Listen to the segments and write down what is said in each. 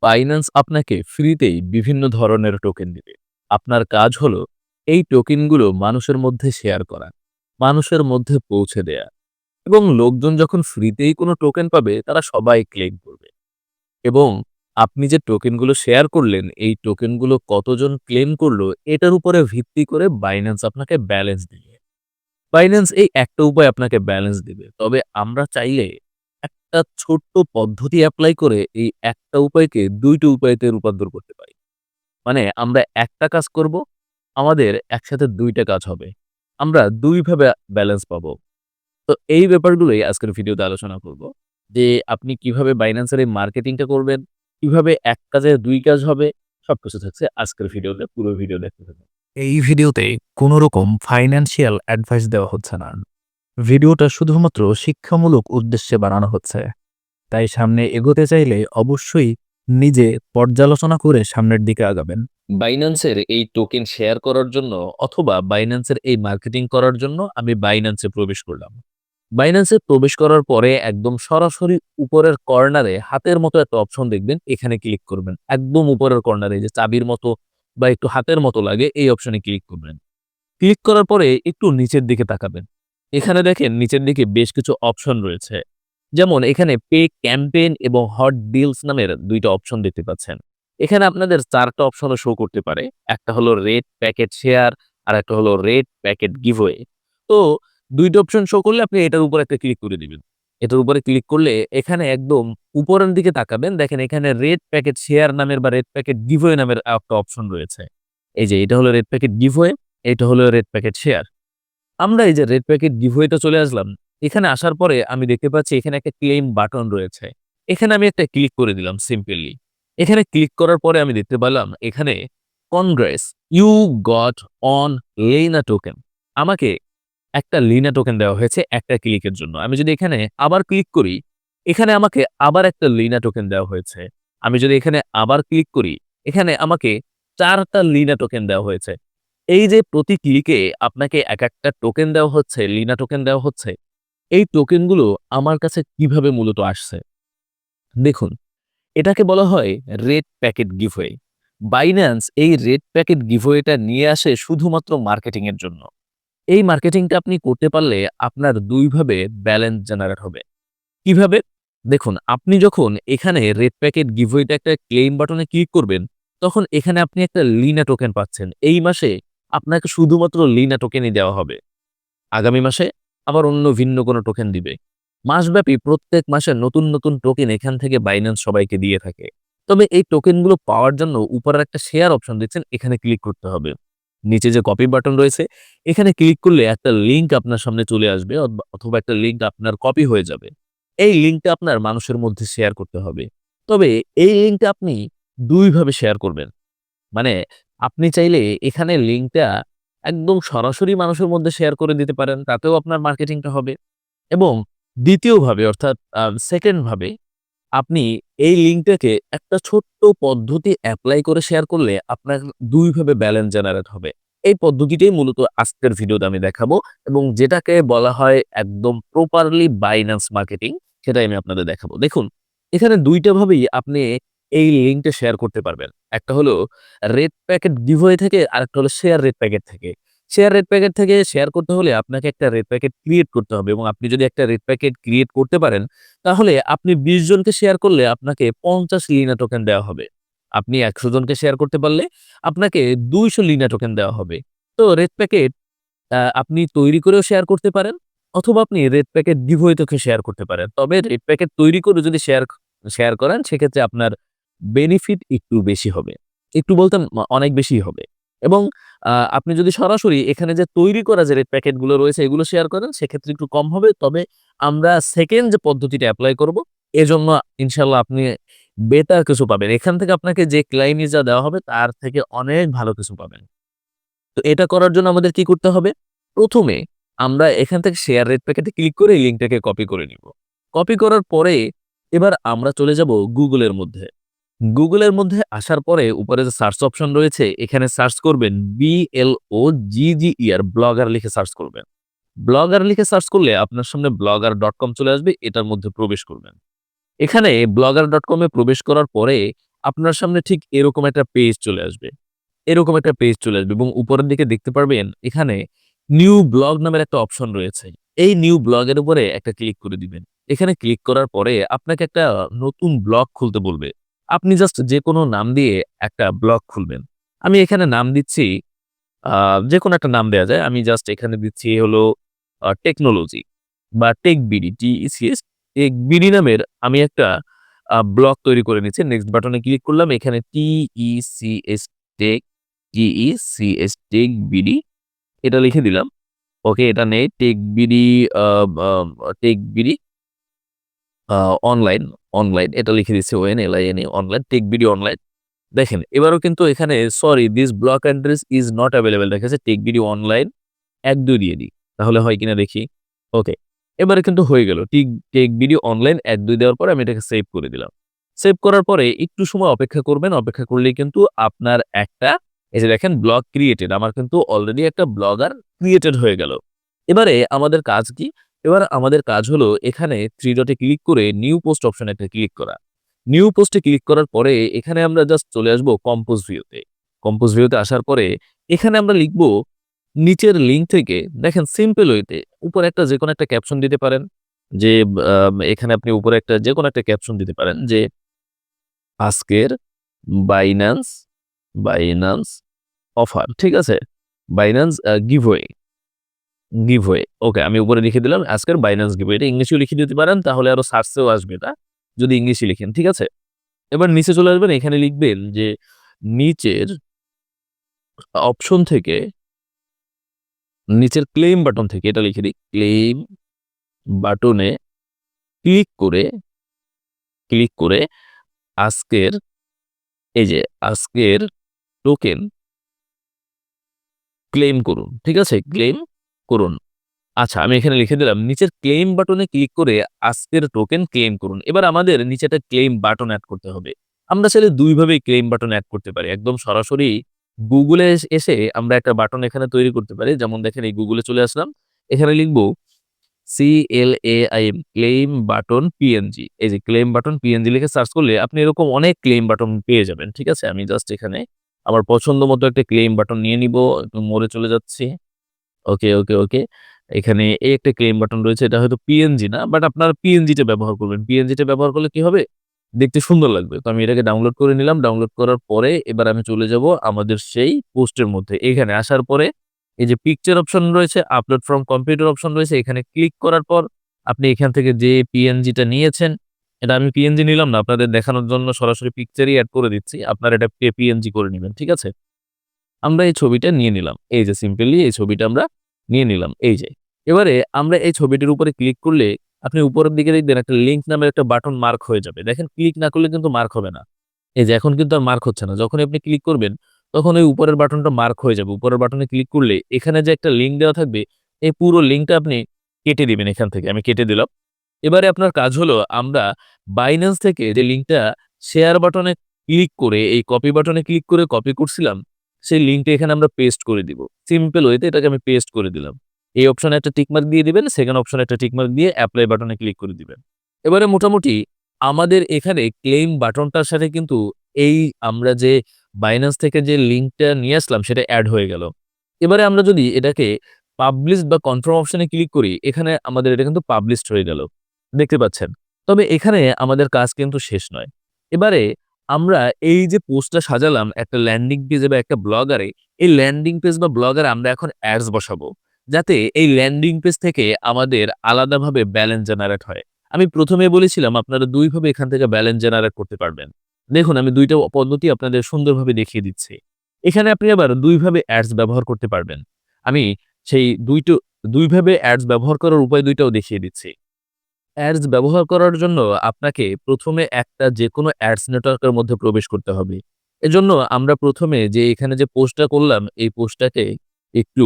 Binance আপনাকে ফ্রিতেই বিভিন্ন ধরনের টোকেন দিবে। আপনার কাজ হলো এই টোকেনগুলো মানুষের মধ্যে শেয়ার করা, মানুষের মধ্যে পৌঁছে দেয়া এবং লোকজন যখন ফ্রিতেই কোনো টোকেন পাবে তারা সবাই ক্লেম করবে। এবং আপনি যে টোকেনগুলো শেয়ার করলেন, এই টোকেনগুলো কতজন ক্লেম করলো এটার উপরে ভিত্তি করে বাইন্যান্স আপনাকে ব্যালেন্স দিবে। বাইন্যান্স এই একটা উপায় আপনাকে ব্যালেন্স দিবে। তবে আমরা চাইলে একটা ছোট্ট পদ্ধতি এপ্লাই করে এই একটা উপায়কে ২ টো উপায়তে রূপান্তর করতে পারি। মানে আমরা একটা কাজ করব, আমাদের একসাথে ২ টা কাজ হবে। আমরা ২ ভাবে ব্যালেন্স পাবো। তো এই ব্যাপারগুলোই আজকের ভিডিওতে আলোচনা করব। যে আপনি কিভাবে বাইন্যান্সের এই মার্কেটিংটা করবেন, কিভাবে এক কাজে ২ কাজ হবে, সবকিছু থাকছে আজকের ভিডিওতে। পুরো ভিডিও দেখতে থাকুন। এই ভিডিওতে কোনো রকম ফাইন্যান্সিয়াল অ্যাডভাইস দেওয়া হচ্ছে না। ভিডিওটা শুধুমাত্র শিক্ষামূলক উদ্দেশ্যে বানানো হচ্ছে। তাই সামনে এগোতে চাইলে অবশ্যই নিজে পর্যালোচনা করে সামনের দিকে আগাবেন। বাইন্যান্সের এই টোকেন শেয়ার করার জন্য অথবা বাইন্যান্সের এই মার্কেটিং করার জন্য আমি বাইন্যান্সে প্রবেশ করলাম। বাইন্যান্সে প্রবেশ করার পরে একদম সরাসরি উপরের কর্নারে হাতের মতো একটা অপশন দেখবেন, এখানে ক্লিক করবেন। একদম উপরের কর্নারে যে চাবির মতো বা একটু হাতের মতো লাগে এই অপশনে ক্লিক করবেন। ক্লিক করার পরে একটু নিচের দিকে তাকাবেন। এখানে দেখেন নিচের দিকে বেশ কিছু অপশন রয়েছে। যেমন এখানে পে ক্যাম্পেইন এবং হট ডিলস নামের ২ টা অপশন দেখতে পাচ্ছেন। এখানে আপনাদের ৪ টা অপশনও শো করতে পারে। একটা হলো রেড প্যাকেট শেয়ার, আর একটা হলো রেড প্যাকেট গিভওয়ে। তো ২ টা অপশন শো করলে আপনি এটার উপর একটা ক্লিক করে দিবেন। এটার উপরে ক্লিক করলে এখানে একদম উপরের দিকে তাকাবেন। দেখেন এখানে রেড প্যাকেট শেয়ার নামের বা রেড প্যাকেট গিভওয়ে নামের একটা অপশন রয়েছে। এই যে এটা হলো রেড প্যাকেট গিভওয়ে, এটা হলো রেড প্যাকেট শেয়ার। আমরা এই যে রেড প্যাকেট গিভওয়েতে চলে আসলাম। এখানে আসার পরে আমি দেখতে পাচ্ছি এখানে একটা ক্লেইম বাটন রয়েছে। এখানে আমি একটা ক্লিক করে দিলাম সিম্পলি। এখানে ক্লিক করার পরে আমি দেখতে পেলাম এখানে কনগ্রেস ইউ গট অন লেইনা টোকেন। আমাকে একটা লিনা টোকেন দেওয়া হয়েছে একটা ক্লিকের জন্য। আমি যদি এখানে আবার ক্লিক করি, এখানে আমাকে আবার একটা লিনা টোকেন দেওয়া হয়েছে। আমি যদি এখানে আবার ক্লিক করি, এখানে আমাকে ৪ টা লিনা টোকেন দেওয়া হয়েছে। এই যে প্রতি ক্লিকে আপনাকে একেকটা টোকেন দেওয়া হচ্ছে, লিনা টোকেন দেওয়া হচ্ছে। এই টোকেনগুলো আমার কাছে কিভাবে মূলত আসছে? দেখুন, এটাকে বলা হয় রেড প্যাকেট গিভওয়ে। বাইন্যান্স এই রেড প্যাকেট গিভওয়েটা নিয়ে আসে শুধুমাত্র মার্কেটিং এর জন্য। এই মার্কেটিংটা আপনি করতে পারলে আপনার ২ ভাবে ব্যালেন্স জেনারেট হবে। কিভাবে? দেখুন, আপনি যখন এখানে রেড প্যাকেট গিভওয়েতে একটা ক্লেইম বাটনে ক্লিক করবেন, তখন এখানে আপনি একটা লিনা টোকেন পাচ্ছেন। এই মাসে আপনাকে শুধুমাত্র লিনা টোকেনই দেওয়া হবে। আগামী মাসে আবার অন্য ভিন্ন কোনো টোকেন দিবে। মাসব্যাপী প্রত্যেক মাসে নতুন, নতুন টোকেন এখান থেকে বাইন্যান্স সবাইকে দিয়ে থাকে। তবে এই টোকেনগুলো পাওয়ার জন্য উপরের একটা শেয়ার অপশন দেখছেন, এখানে ক্লিক করতে হবে। নিচে যে কপি বাটন রয়েছে, এখানে ক্লিক করলে একটা লিঙ্ক আপনার সামনে চলে আসবে অথবা একটা লিঙ্ক আপনার কপি হয়ে যাবে। এই লিঙ্কটা আপনার মানুষের মধ্যে শেয়ার করতে হবে। তবে এই লিঙ্কটা আপনি ২ ভাবে শেয়ার করবেন। মানে আপনি চাইলে এখানে লিঙ্কটা একদম সরাসরি মানুষের মধ্যে শেয়ার করে দিতে পারেন। তাতেও আপনার মার্কেটিংটা হবে। এবং ২য় ভাবে অর্থাৎ 2nd ভাবে আপনি এই লিঙ্কটাকে একটা ছোট্ট পদ্ধতি এপ্লাই করে শেয়ার করলে আপনার ২ ভাবে ব্যালেন্স জেনারেট হবে। এই পদ্ধতিটাই মূলত আজকের ভিডিওতে আমি দেখাবো এবং যেটাকে বলা হয় একদম প্রপারলি বাইন্যান্স মার্কেটিং, সেটাই আমি আপনাদের দেখাবো। দেখুন, এখানে ২ টা ভাবেই আপনি এই লিঙ্কটা শেয়ার করতে পারবেন। একটা হলো রেড প্যাকেট গিভওয়ে থেকে, আরেকটা হলো শেয়ার রেড প্যাকেট থেকে। শেয়ার রেড প্যাকেট থেকে শেয়ার করতে হলে আপনাকে একটা রেড প্যাকেট ক্রিয়েট করতে হবে এবং আপনি যদি একটা রেড প্যাকেট ক্রিয়েট করতে পারেন, তাহলে আপনি ২০ জনকে শেয়ার করলে আপনাকে ৫০ লিনা টোকেন দেওয়া হবে। আপনি ১০০ জনকে শেয়ার করতে পারলে আপনাকে ২০০ লিনা টোকেন দেওয়া হবে। তো রেড প্যাকেট আপনি তৈরি করেও শেয়ার করতে পারেন অথবা আপনি রেড প্যাকেট গিভওয়ে থেকে শেয়ার করতে পারেন। তবে রেড প্যাকেট তৈরি করে যদি শেয়ার শেয়ার করেন সেক্ষেত্রে আপনার বেনিফিট একটু বেশি হবে। একটু বলতে অনেক বেশিই হবে। এবং আপনি যদি সরাসরি এখানে যে তৈরি করা যে রেড প্যাকেট গুলো রয়েছে এগুলো শেয়ার করেন সেক্ষেত্রে একটু কম হবে। তবে আমরা 2nd যে পদ্ধতিটা এপ্লাই করব এজন্য ইনশাআল্লাহ আপনি বেটার কিছু পাবেন। এখান থেকে আপনাকে যে ক্লাইমি যা দেওয়া হবে তার থেকে অনেক ভালো কিছু পাবেন। তো এটা করার জন্য আমাদের কি করতে হবে? ১ম এ আমরা এখান থেকে শেয়ার রেড প্যাকেটে ক্লিক করে এই লিঙ্কটাকে কপি করে নিব। কপি করার পরে এবার আমরা চলে যাব Google এর মধ্যে। Google এর মধ্যে আসার পরে উপরে যে সার্চ অপশন রয়েছে এখানে সার্চ করবেন BLOGGER ব্লগার লিখে সার্চ করবেন। ব্লগার লিখে সার্চ করলে আপনার সামনে blogger.com চলে আসবে, এটার মধ্যে প্রবেশ করবেন। এখানে blogger.com এ প্রবেশ করার পরে আপনার সামনে ঠিক এরকম একটা পেজ চলে আসবে। এরকম একটা পেজ চলে আসবে এবং উপরের দিকে দেখতে পারবেন এখানে নিউ ব্লগ নামের একটা অপশন রয়েছে। এই নিউ ব্লগ এর উপরে একটা ক্লিক করে দিবেন। এখানে ক্লিক করার পরে আপনাকে একটা নতুন ব্লগ খুলতে বলবে। আপনি জাস্ট যেকোনো নাম দিয়ে একটা ব্লগ খুলবেন। আমি এখানে নাম দিচ্ছি আ যেকোনো একটা নাম দেয়া যায়। আমি জাস্ট এখানে দিচ্ছি হলো টেকনোলজি বা টেকবিডি TECS টেকবিডি নামের আমি একটা ব্লগ তৈরি করে নিচ্ছি। নেক্সট বাটনে ক্লিক করলাম। এখানে TECS টেক TECS টেকবিডি এটা লিখে দিলাম। ওকে এটা নেই টেকবিডি আ আ টেকবিডি আ অনলাইন, অনলাইন এটা লিখে দিচ্ছি ONLINE অনলাইন টেকবিডি অনলাইন। দেখেন এবারও কিন্তু এখানে sorry this block address is not available দেখাচ্ছে টেকবিডি অনলাইন ১-২ দিয়ে দিই। তাহলে হয় কিনা দেখি। ওকে। এবারে কিন্তু হয়ে গেল। টেকবিডি অনলাইন ১-২ দেওয়ার পরে আমি এটাকে সেভ করে দিলাম। সেভ করার পরে একটু সময় অপেক্ষা করবেন। অপেক্ষা করলেই কিন্তু আপনার একটা এই যে দেখেন ব্লগ ক্রিয়েটেড আমার কিন্তু অলরেডি একটা ব্লগার ক্রিয়েটেড হয়ে গেল। এবারে আমাদের কাজ কি? এবার আমাদের কাজ হলো এখানে 3 ডটে ক্লিক করে নিউ পোস্ট অপশনে একটা ক্লিক করা। নিউ পোস্টে ক্লিক করার পরে এখানে আমরা জাস্ট চলে আসবো কম্পোজ ভিউতে। কম্পোজ ভিউতে আসার পরে এখানে আমরা লিখব নিচের লিঙ্ক থেকে দেখেন সিম্পল ওয়েতে উপরে একটা যেকোনো একটা ক্যাপশন দিতে পারেন। যে এখানে আপনি উপরে একটা যেকোনো একটা ক্যাপশন দিতে পারেন যে আজকের বাইন্যান্স, বাইন্যান্স অফার। ঠিক আছে? Binance giveaway, giveaway. ওকে আমি উপরে লিখে দিলাম আজকের বাইন্যান্স গিভওয়ে। এটা ইংলিশেও লিখে দিতে পারেন তাহলে আরো সার্চেও আসবে এটা। যদি ইংলিশে লিখেন। ঠিক আছে? এবার নিচে চলে আসবেন এখানে লিখবেন যে নিচের অপশন থেকে নিচের ক্লেম বাটন থেকে এটা লিখে দিই। ক্লেম বাটনে ক্লিক করে, ক্লিক করে আজকের এই যে আজকের টোকেন ক্লেম করুন। ঠিক আছে? ক্লেম করুন। আচ্ছা আমি এখানে লিখে দিলাম নিচের ক্লেম বাটনে ক্লিক করে আজকের টোকেন ক্লেম করুন। এবার আমাদের নিচে একটা ক্লেম বাটন এড করতে হবে। আমরা চাইলে ২ ভাবেই ক্লেম বাটন এড করতে পারি। একদম সরাসরি গুগলে এসে আমরা একটা বাটন এখানে তৈরি করতে পারি। যেমন দেখেন এই গুগলে চলে আসলাম। এখানে লিখব CLAIM ক্লেইম বাটন পিএনজি। এই যে ক্লেইম বাটন পিএনজি লিখে সার্চ করলে আপনি এরকম অনেক ক্লেইম বাটন পেয়ে যাবেন। ঠিক আছে? আমি জাস্ট এখানে আমার পছন্দ মতো একটা ক্লেইম বাটন নিয়ে নিবো। একটু মোরে চলে যাচ্ছি। ওকে, ওকে, ওকে। এখানে এই একটা ক্লেইম বাটন রয়েছে। এটা হয়তো পিএনজি না, বাট আপনারা পিএনজি টা ব্যবহার করবেন। পিএনজি টা ব্যবহার করলে কি হবে? দেখতে সুন্দর লাগবে। তো আমি এটাকে ডাউনলোড করে নিলাম। ডাউনলোড করার পরে এবার আমি চলে যাব আমাদের সেই পোস্টের মধ্যে। এখানে আসার পরে এই যে পিকচার অপশন রয়েছে, আপলোড ফ্রম কম্পিউটার অপশন রয়েছে। এখানে ক্লিক করার পর আপনি এখান থেকে যে পিএনজি টা নিয়েছেন, এটা আমি পিএনজি নিলাম না। আপনাদের দেখানোর জন্য সরাসরি পিকচারই এড করে দিচ্ছি। আপনারা এটা পিএনজি করে নিবেন। ঠিক আছে? আমরা এই ছবিটা নিয়ে নিলাম। এই যে সিম্পলি এই ছবিটা আমরা নিয়ে নিলাম। এই যে। এবারে আমরা এই ছবিটির উপরে ক্লিক করলে আপনি উপরের দিকে দেখবেন একটা লিঙ্ক নামের একটা বাটন মার্ক হয়ে যাবে। দেখেন ক্লিক না করলে কিন্তু মার্ক হবে না। এই যে এখন কিন্তু আর মার্ক হচ্ছে না। যখনই আপনি ক্লিক করবেন তখন ওই উপরের বাটনটা মার্ক হয়ে যাবে। উপরের বাটনে ক্লিক করলে এখানে যে একটা লিঙ্ক দেওয়া থাকবে, এই পুরো লিঙ্কটা আপনি কেটে দিবেন এখান থেকে। আমি কেটে দিলাম। এবারে আপনার কাজ হলো আমরা Binance থেকে যে লিঙ্কটা শেয়ার বাটনে ক্লিক করে এই কপি বাটনে ক্লিক করে কপি করছিলাম, সেই লিঙ্কটা এখানে আমরা পেস্ট করে দিব। সিম্পল ওয়েতে এটাকে আমি পেস্ট করে দিলাম। এই অপশনে একটা টিক মার্ক দিয়ে দিবেন, সেকেন্ড অপশনে একটা টিক মার্ক দিয়ে এপ্লাই বাটনে ক্লিক করে দিবেন। এবারে মোটামুটি আমাদের এখানে ক্লেইম বাটনটার সাথে কিন্তু এই আমরা যে Binance থেকে যে লিঙ্কটা নিয়ে আসলাম সেটা এড হয়ে গেল। এবারে আমরা যদি এটাকে পাবলিশড বা কনফার্ম অপশনে ক্লিক করি, এখানে আমাদের এটা কিন্তু পাবলিশড হয়ে গেল। দেখতে পাচ্ছেন। তবে এখানে আমাদের কাজ কিন্তু শেষ নয়। এবারে আমরা এই যে পোস্টটা সাজালাম একটা ল্যান্ডিং পেজে বা একটা ব্লগারে, এই ল্যান্ডিং পেজ বা ব্লগারে আমরা এখন অ্যাডস বসাবো। যাতে এই ল্যান্ডিং পেজ থেকে আমাদের আলাদাভাবে ব্যালেন্স জেনারেট হয়। আমি ১ম এ বলেছিলাম আপনারা ২ ভাবে এখান থেকে ব্যালেন্স জেনারেট করতে পারবেন। দেখুন আমি ২ টা পদ্ধতি আপনাদের সুন্দরভাবে দেখিয়ে দিচ্ছি। এখানে আপনি আবার ২ ভাবে অ্যাডস ব্যবহার করতে পারবেন। আমি সেই ২ ভাবে অ্যাডস ব্যবহার করার উপায় ২ টাও দেখিয়ে দিচ্ছি। অ্যাডস ব্যবহার করার জন্য আপনাকে ১ম এ একটা যেকোনো অ্যাডস নেটওয়ার্কের মধ্যে প্রবেশ করতে হবে। এজন্য আমরা ১ম এ যে এখানে যে পোস্টটা করলাম, এই পোস্টটাকে একটু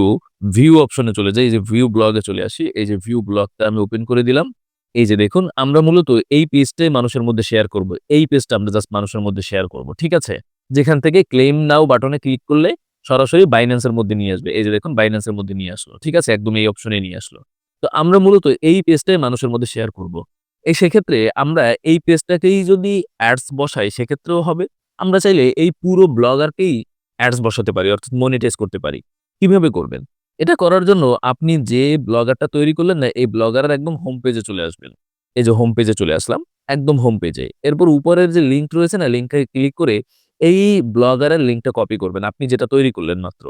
ভিউ অপশনে চলে যাই। এই যে ভিউ ব্লগ এ চলে আসি। এই যে ভিউ ব্লগটা আমি ওপেন করে দিলাম। এই যে দেখুন আমরা মূলত এই পেজটাই মানুষের মধ্যে শেয়ার করব। এই পেজটা আমরা জাস্ট মানুষের মধ্যে শেয়ার করব। ঠিক আছে? যেখান থেকে ক্লেইম নাও বাটনে ক্লিক করলে সরাসরি Binance এর মধ্যে নিয়ে আসবে। এই যে দেখুন Binance এর মধ্যে নিয়ে আসলো। ঠিক আছে? একদম এই অপশনে নিয়ে আসলো। তো আমরা মূলত এই পেজটাই মানুষের মধ্যে শেয়ার করব। সেক্ষেত্রে আমরা এই পেজটাকেই যদি অ্যাডস বসাই সেক্ষেত্রেও হবে। আমরা চাইলে এই পুরো ব্লগারকেই অ্যাডস বসাতে পারি অর্থাৎ মনিটাইজ করতে পারি। কিভাবে করবেন? এটা করার জন্য আপনি যে ব্লগারটা তৈরি করলেন না, এই ব্লগারের একদম হোম পেজে চলে আসবেন। এই যে হোম পেজে চলে আসলাম, একদম হোম পেজে। এরপর উপরের যে লিঙ্ক রয়েছে না, লিঙ্কে ক্লিক করে এই ব্লগারের লিঙ্কটা কপি করবেন। আপনি যেটা তৈরি করলেন মাত্র।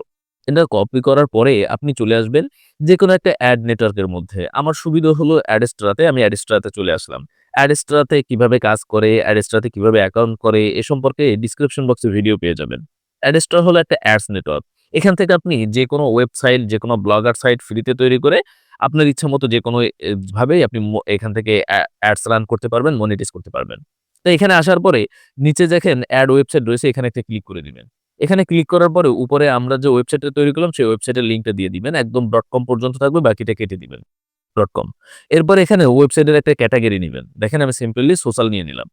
এটা কপি করার পরে আপনি চলে আসবেন যেকোনো একটা অ্যাড নেটওয়ার্কের মধ্যে। আমার সুবিধা হলো অ্যাডস্ট্রাতে, আমি অ্যাডস্ট্রাতে চলে আসলাম। অ্যাডস্ট্রাতে কিভাবে কাজ করে, অ্যাডস্ট্রাতে কিভাবে অ্যাকাউন্ট করে এ সম্পর্কে ডিসক্রিপশন বক্সে ভিডিও পেয়ে যাবেন। অ্যাডস্ট্রা হলো একটা অ্যাডস নেটওয়ার্ক। এখান থেকে আপনি যেকোনো ওয়েবসাইট, যেকোনো ব্লগার সাইট ফ্রিতে তৈরি করে আপনার ইচ্ছামতো যেকোনো ভাবেই আপনি এখান থেকে অ্যাডস রান করতে পারবেন, মনিটাইজ করতে পারবেন। তো এখানে আসার পরে নিচে দেখেন অ্যাড ওয়েবসাইট রয়েছে, এখানে একটা ক্লিক করে দিবেন। এখানে ক্লিক করার পরে উপরে আমরা যে ওয়েবসাইটটা তৈরি করলাম সেই ওয়েবসাইটের লিঙ্কটা দিয়ে দিবেন। একদম .com পর্যন্ত থাকবে, বাকিটা কেটে দিবেন। .com এরপর এখানে ওয়েবসাইটের একটা ক্যাটেগরি নিবেন। দেখেন আমি সিম্পলি সোশ্যাল নিয়ে নিলাম।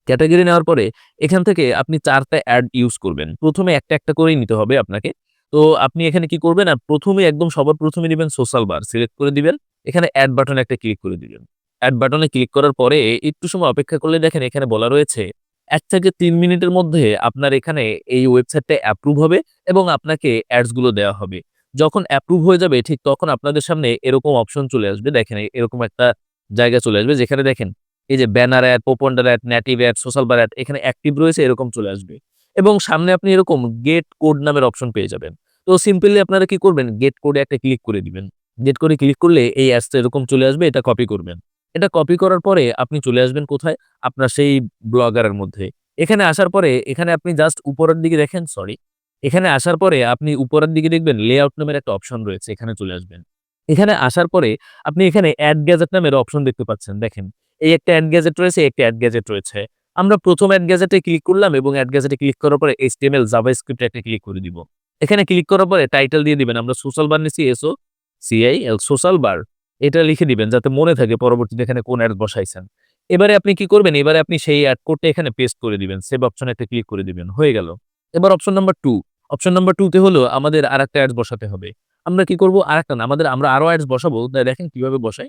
ক্যাটেগরি নেওয়ার পরে এখান থেকে আপনি ৪ টা অ্যাড ইউজ করবেন। ১ম এ একটা করেই নিতে হবে আপনাকে। তো আপনি এখানে কি করবেন? ১ম এ একদম সবার ১ম এ নিবেন সোশ্যাল বার। সিলেক্ট করে দিবেন। এখানে অ্যাড বাটনে একটা ক্লিক করে দিবেন। অ্যাড বাটনে ক্লিক করার পরে একটু সময় অপেক্ষা করলে দেখেন এখানে বলা রয়েছে ১ থেকে ৩ মিনিটের মধ্যে আপনার এখানে এই ওয়েবসাইটটা অ্যাপ্রুভ হবে এবং আপনাকে অ্যাডস গুলো দেওয়া হবে। যখন অ্যাপ্রুভ হয়ে যাবে ঠিক তখন আপনাদের সামনে এরকম অপশন চলে আসবে। দেখেন এরকম একটা জায়গা চলে আসবে যেখানে দেখেন এই যে banner ad, popunder ad, native ad, social bar ad এখানে অ্যাক্টিভ রয়েছে এরকম চলে আসবে। এবং সামনে আপনি এরকম গেট কোড নামের অপশন পেয়ে যাবেন। তো সিম্পলি আপনারা কি করবেন? গেট কোডে একটা ক্লিক করে দিবেন। গেট কোডে ক্লিক করলে এই অ্যাডসটা এরকম চলে আসবে, এটা কপি করবেন। এটা কপি করার পরে আপনি চলে আসবেন কোথায়? আপনার সেই ব্লগারের মধ্যে। এখানে আসার পরে এখানে আপনি জাস্ট উপরের দিকে দেখেন সরি। এখানে আসার পরে আপনি উপরের দিকে দেখবেন লেআউট নামের একটা অপশন রয়েছে, এখানে চলে আসবেন। এখানে আসার পরে আপনি এখানে এড গ্যাজেট নামের অপশন দেখতে পাচ্ছেন। দেখেন এই একটা এড গ্যাজেট রয়েছে, একটা এড গ্যাজেট রয়েছে। আমরা ১ম এড গ্যাজেটে ক্লিক করলাম এবং এড গ্যাজেটে ক্লিক করার পরে HTML জাভাস্ক্রিপ্ট এ একটা ক্লিক করে দিব। এখানে ক্লিক করার পরে টাইটেল দিয়ে দিবেন। আমরা সোশ্যাল বার নিছি SOCIAL সোশ্যাল বার। এটা লিখে দিবেন যাতে মনে থাকে পরবর্তীতে এখানে কোন এড বসাইছেন। এবারে আপনি কি করবেন? এবারে আপনি সেই এড কোডটা এখানে পেস্ট করে দিবেন। সেভ অপশনে একটা ক্লিক করে দিবেন। হয়ে গেল। এবার অপশন নাম্বার 2 অপশন নাম্বার 2 তে হলো আমাদের আরেকটা এডস বসাতে হবে। আমরা কি করব? আরেকটা না আমরা আরো এডস বসাবো। দেখেন কিভাবে বসাই।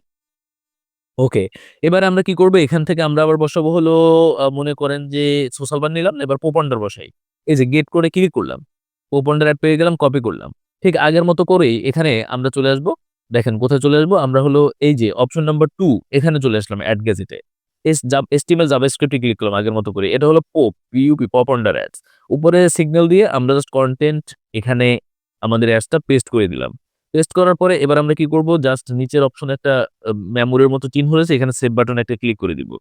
ওকে। এবারে আমরা কি করব? এখান থেকে আমরা আবার বসাবো হলো মনে করেন যে সোশ্যাল বার নিলাম, এবার পোপন্ডার বসাই। এই যে গেট করে ক্লিক করলাম। পোপন্ডার এড পেয়ে গেলাম, কপি করলাম। ঠিক আগের মতো করেই এখানে আমরা চলে আসবো। দেখেন কোথায় চলে আসবো? আমরা হলো এই যে অপশন নাম্বার 2 এখানে চলে আসলাম এড গেজেটে। HTML জাভাস্ক্রিপ্ট এ ক্লিক করলাম আগের মতো করে। এটা হলো পপ আন্ডার অ্যাডস। উপরে সিগন্যাল দিয়ে আমরা জাস্ট কনটেন্ট এখানে আমাদের অ্যাডসটা পেস্ট করে দিলাম। পেস্ট করার পরে এবার আমরা কি করব? জাস্ট নিচের অপশনে একটা মেমোরির মতো চিহ্ন রয়েছে, এখানে সেভ বাটনে একটা ক্লিক করে দিব।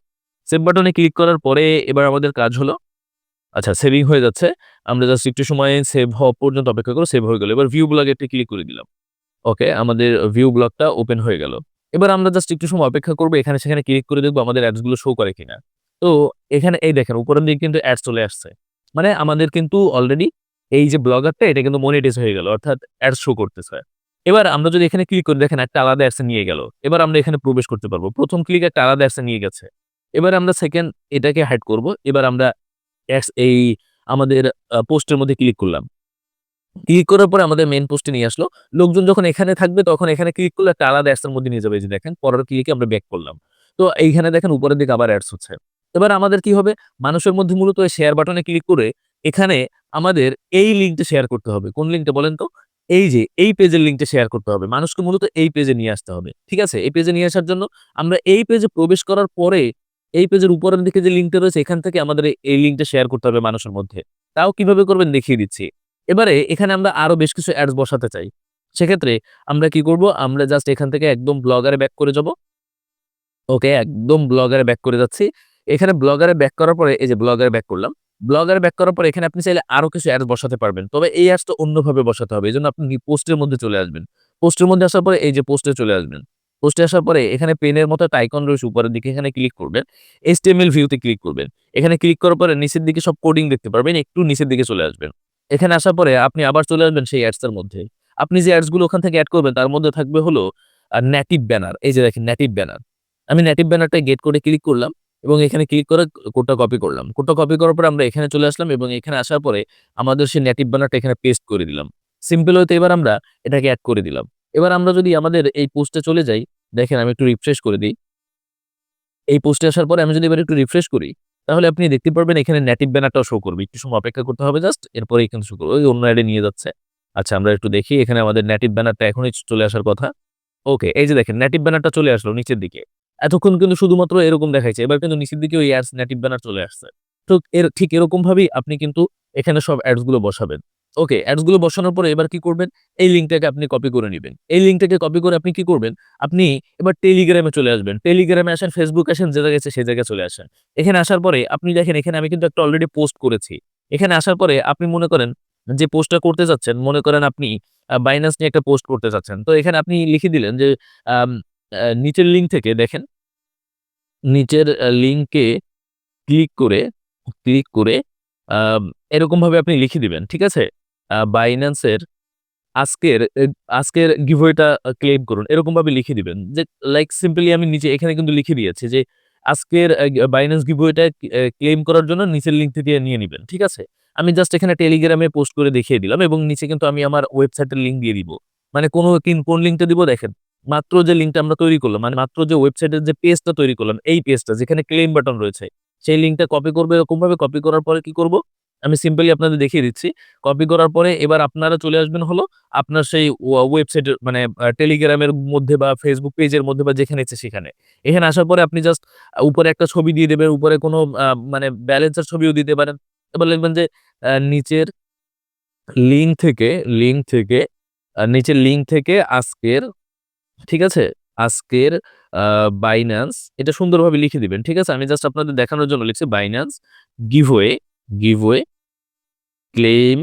সেভ বাটনে ক্লিক করার পরে এবার আমাদের কাজ হলো আচ্ছা সেভিং হয়ে যাচ্ছে। আমরা জাস্ট একটু সময় সেভ হওয়া পর্যন্ত অপেক্ষা করে সেভ হয়ে গেল। এবার ভিউ ব্লগে একটা ক্লিক করে দিলাম। ওকে, আমাদের ভিউ ব্লগটা ওপেন হয়ে গেল। এবার আমরা জাস্ট একটু সময় অপেক্ষা করব। এখানে সেখানে ক্লিক করে দেখব আমাদের অ্যাডস গুলো শো করে কিনা। তো এখানে এই দেখেন উপরের দিকে কিন্তু অ্যাডস চলে আসছে। মানে আমাদের কিন্তু অলরেডি এই যে ব্লগারটা এটা কিন্তু মনিটাইজ হয়ে গেল। অর্থাৎ অ্যাডস শো করতেছে। এবার আমরা যদি এখানে ক্লিক করি দেখেন একটা আলাদা অ্যাডস এ নিয়ে গেল। এবার আমরা এখানে প্রবেশ করতে পারব। ১ম ক্লিক একটা আলাদা অ্যাডস এ নিয়ে গেছে। এবার আমরা 2nd এটাকে হাইড করব। এবার আমরা এই আমাদের পোস্টের মধ্যে ক্লিক করলাম। ক্লিক করার পরে আমাদের মেইন পোস্টে নিয়ে আসলো। লোকজন যখন এখানে থাকবে তখন এখানে ক্লিক করলে একটা আলাদা অ্যাডস এর মধ্যে নিয়ে যাবে। এই যে দেখেন পরের ক্লিকে আমরা ব্যাক করলাম। তো এইখানে দেখেন উপরের দিকে আবার অ্যাডস হচ্ছে। এবার আমাদের কি হবে? মানুষের মধ্যে মূলত শেয়ার বাটনে ক্লিক করে এখানে আমাদের এই লিঙ্কটা শেয়ার করতে হবে। কোন লিঙ্কটা বলেন তো? এই যে এই পেজের লিঙ্কটা শেয়ার করতে হবে। মানুষকে মূলত এই পেজে নিয়ে আসতে হবে। ঠিক আছে? এই পেজে নিয়ে আসার জন্য আমরা এই পেজে প্রবেশ করার পরে এই পেজের উপরের দিকে যে লিঙ্কটা রয়েছে এখান থেকে আমাদের এই লিঙ্কটা শেয়ার করতে হবে মানুষের মধ্যে। তাও কিভাবে করবেন দেখিয়ে দিচ্ছি। এবারে এখানে আমরা আরো বেশ কিছু অ্যাডস বসাতে চাই। সেক্ষেত্রে আমরা কি করব? আমরা জাস্ট এখান থেকে একদম ব্লগারে ব্যাক করে যাব। ওকে, একদম ব্লগারে ব্যাক করে যাচ্ছি। এখানে ব্লগারে ব্যাক করার পরে এই যে ব্লগারে ব্যাক করলাম। ব্লগারে ব্যাক করার পরে এখানে আপনি চাইলে আরো কিছু অ্যাডস বসাতে পারবেন। তবে এই অ্যাডসটা অন্যভাবে বসাতে হবে। এজন্য আপনি পোস্টের মধ্যে চলে আসবেন। পোস্টের মধ্যে আসার পরে এই যে পোস্টে চলে আসবেন। পোস্টে আসার পরে এখানে পেনের মতো একটা আইকন রয়েছে উপরের দিকে এখানে ক্লিক করবেন। HTML ভিউ তে ক্লিক করবেন। এখানে ক্লিক করার পরে নিচের দিকে সব কোডিং দেখতে পারবেন। একটু নিচের দিকে চলে আসবেন। এখানে আসার পরে আপনি আবার চলে আসবেন সেই অ্যাডস এর মধ্যে। আপনি যে অ্যাডস গুলো ওখান থেকে এড করবেন তার মধ্যে থাকবে হলো নেটিভ ব্যানার। এই যে দেখেন নেটিভ ব্যানার। আমি নেটিভ ব্যানারটা গেট কোডে ক্লিক করলাম এবং এখানে ক্লিক করে কোডটা কপি করলাম। কোডটা কপি করার পরে আমরা এখানে চলে আসলাম এবং এখানে আসার পরে আমাদের সেই নেটিভ ব্যানারটা এখানে পেস্ট করে দিলাম। সিম্পল ওয়েতে এবার আমরা এটাকে এড করে দিলাম। এবার আমরা যদি আমাদের এই পোস্টে চলে যাই, দেখেন আমি একটু রিফ্রেশ করে দেই। এই পোস্টে আসার পরে আমি যদি এবার একটু রিফ্রেশ করি, তাহলে আপনি দেখতে পারবেন এখানে নেটিভ ব্যানারটাও শো করবে। একটু সময় অপেক্ষা করতে হবে জাস্ট, এরপরেই কিন্তু শো করবে। ওই অন্য অ্যাডে নিয়ে যাচ্ছে। আচ্ছা আমরা একটু দেখি এখানে আমাদের নেটিভ ব্যানারটা এখনই চলে আসার কথা। ওকে, এই যে দেখেন নেটিভ ব্যানারটা চলে আসলো নিচের দিকে। এতক্ষণ কিন্তু শুধুমাত্র এরকম দেখাইছে। এবার কিন্তু নিচের দিকে ওই অ্যাডস নেটিভ ব্যানার চলে আসছে। তো ঠিক এরকম ভাবেই আপনি কিন্তু এখানে সব অ্যাডস গুলো বসাবেন। ওকে, অ্যাডস গুলো বসানোর পরে এবার কি করবেন? এই লিঙ্কটাকে আপনি কপি করে নিবেন। এই লিঙ্কটাকে কপি করে আপনি কি করবেন? আপনি এবার টেলিগ্রামে চলে আসবেন। টেলিগ্রামে আসেন, ফেসবুক আসেন, যে জায়গায় ইচ্ছে সেই জায়গায় চলে আসেন। এখানে আসার পরে আপনি দেখেন এখানে আমি কিন্তু একটা অলরেডি পোস্ট করেছি। এখানে আসার পরে আপনি মনে করেন যে পোস্টটা করতে চাচ্ছেন, মনে করেন আপনি Binance নিয়ে একটা পোস্ট করতে চাচ্ছেন। তো এখানে আপনি লিখে দিলেন যে আম নিচের লিঙ্ক থেকে দেখেন, নিচের লিঙ্কে ক্লিক করে ক্লিক করে আম এরকমভাবে আপনি লিখে দিবেন। ঠিক আছে? Binance এর আজকের গিভওয়েটা ক্লেইম করুন। এরকমভাবে লিখে দিবেন। যে লাইক সিম্পলি আমি নিচে এখানে কিন্তু লিখে দিয়েছি যে আজকের Binance গিভওয়েটা ক্লেইম করার জন্য নিচের লিঙ্ক থেকে নিয়ে নিবেন। ঠিক আছে? আমি জাস্ট এখানে টেলিগ্রামে পোস্ট করে দেখিয়ে দিলাম এবং নিচে কিন্তু আমি আমার ওয়েবসাইটের লিঙ্ক দিয়ে দিব। মানে কোন লিঙ্কটা দিব দেখেন। মাত্র যে লিঙ্কটা আমরা তৈরি করলাম, মানে মাত্র যে ওয়েবসাইটের যে পেজটা তৈরি করলাম, এই পেজটা যেখানে ক্লেইম বাটন রয়েছে, সেই লিঙ্কটা কপি করব। এরকমভাবে কপি করার পরে কি করব? আমি সিম্পলি আপনাদের দেখিয়ে দিচ্ছি। কপি করার পরে এবার আপনারা চলে আসবেন হলো আপনার সেই ওয়েবসাইটের মানে টেলিগ্রামের মধ্যে বা ফেসবুক পেজের মধ্যে বা যেখানে ইচ্ছে সেখানে। এখানে আসার পরে আপনি জাস্ট উপরে একটা ছবি দিয়ে দিবেন। উপরে কোনো মানে ব্যালেন্সের ছবিও দিতে পারেন। এবার লিখবেন যে নিচের লিঙ্ক থেকে লিঙ্ক থেকে নিচের লিঙ্ক থেকে আজকের, ঠিক আছে? আজকের আ Binance এটা সুন্দরভাবে লিখে দিবেন। ঠিক আছে? আমি জাস্ট আপনাদের দেখানোর জন্য লিখছি Binance গিভওয়ে, গিভওয়ে ক্লেইম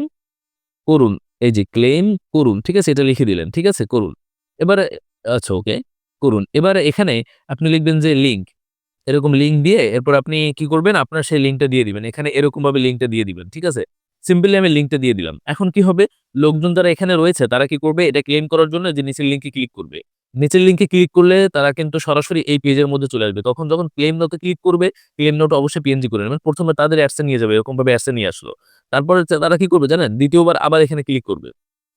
করুন। এই যে ক্লেইম করুন। ঠিক আছে? এটা লিখে দিলেন। ঠিক আছে? করুন। এবারে আচ্ছা ওকে, করুন। এবারে এখানে আপনি লিখবেন যে লিঙ্ক। এরকম লিঙ্ক দিয়ে এরপর আপনি কি করবেন? আপনার সেই লিঙ্কটা দিয়ে দিবেন। এখানে এরকমভাবে লিঙ্কটা দিয়ে দিবেন। ঠিক আছে? সিম্পলি আমি লিঙ্কটা দিয়ে দিলাম। এখন কি হবে? লোকজন যারা এখানে রয়েছে তারা কি করবে? এটা ক্লেইম করার জন্য যে নিচের লিঙ্কে ক্লিক করবে। নিচের লিঙ্কে ক্লিক করলে তারা কিন্তু সরাসরি এই পেজের মধ্যে চলে আসবে। তখন যখন ক্লেইম নাও তে ক্লিক করবে, ক্লেইম নাওটা অবশ্যই পিএনজি করে নেবেন। ১ম এ তাদের অ্যাডস এ নিয়ে যাবে। এরকমভাবে অ্যাডস এ নিয়ে আসলো। তারপরে তারা কি করবে জানেন? ২য় বার আবার এখানে ক্লিক করবে।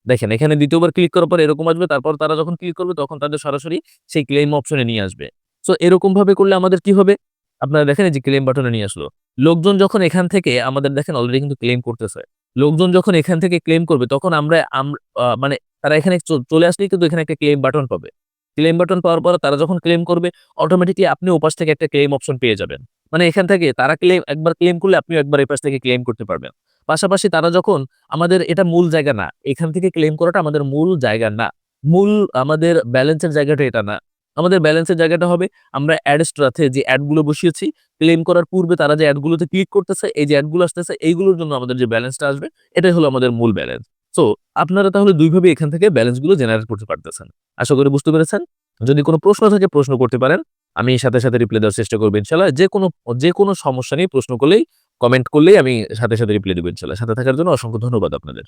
দেখেন এখানে ২য় বার ক্লিক করার পর এরকম আসবে। তারপর তারা যখন ক্লিক করবে তখন তাদের সরাসরি সেই ক্লেইম অপশনে নিয়ে আসবে। সো এরকমভাবে করলে আমাদের কি হবে? আপনারা দেখেন এই যে ক্লেইম বাটনে নিয়ে আসলো। লোকজন যখন এখান থেকে আমাদের দেখেন অলরেডি কিন্তু ক্লেইম করতেছে। লোকজন যখন এখান থেকে ক্লেইম করবে তখন আমরা আম আ মানে তারা এখানে চলে আসলেই কিন্তু এখানে একটা ক্লেইম বাটন পাবে। ক্লেইম বাটন পাওয়ার পর তারা যখন ক্লেইম করবে অটোমেটিক্যালি আপনি ওপাশ থেকে একটা ক্লেইম অপশন পেয়ে যাবেন। মানে এখান থেকে তারা একবার ক্লেইম করলে আপনিও একবার এপাশ থেকে ক্লেইম করতে পারবেন। পাশাপাশি তারা যখন আমাদের এটা মূল জায়গা না। এখান থেকে ক্লেইম করাটা আমাদের মূল জায়গা না। মূল আমাদের ব্যালেন্সের জায়গাটা এটা না। আমাদের ব্যালেন্সের জায়গাটা হবে আমরা অ্যাডস্ট্রাতে যে অ্যাড গুলো বসিয়েছি, ক্লেইম করার পূর্বে তারা যে অ্যাড গুলোতে ক্লিক করতেছে, এই যে অ্যাড গুলো আসতেছে এইগুলোর জন্য আমাদের যে ব্যালেন্সটা আসবে, এটাই হলো আমাদের মূল ব্যালেন্স। সো আপনারা তাহলে ২ ভাবে এখান থেকে ব্যালেন্স গুলো জেনারেট করতে পারতেছেন। আশা করি বুঝতে পেরেছেন। যদি কোন প্রশ্ন থাকে প্রশ্ন করতে পারেন। আমি সাথে রিপ্লাই দেওয়ার চেষ্টা করব ইনশাআল্লাহ। যেকোনো সমস্যা নিয়ে প্রশ্ন করলেই, কমেন্ট করলেই আমি সাথে রিপ্লাই দেব ইনশাআল্লাহ। সাথে থাকার জন্য অসংখ্য ধন্যবাদ আপনাদের।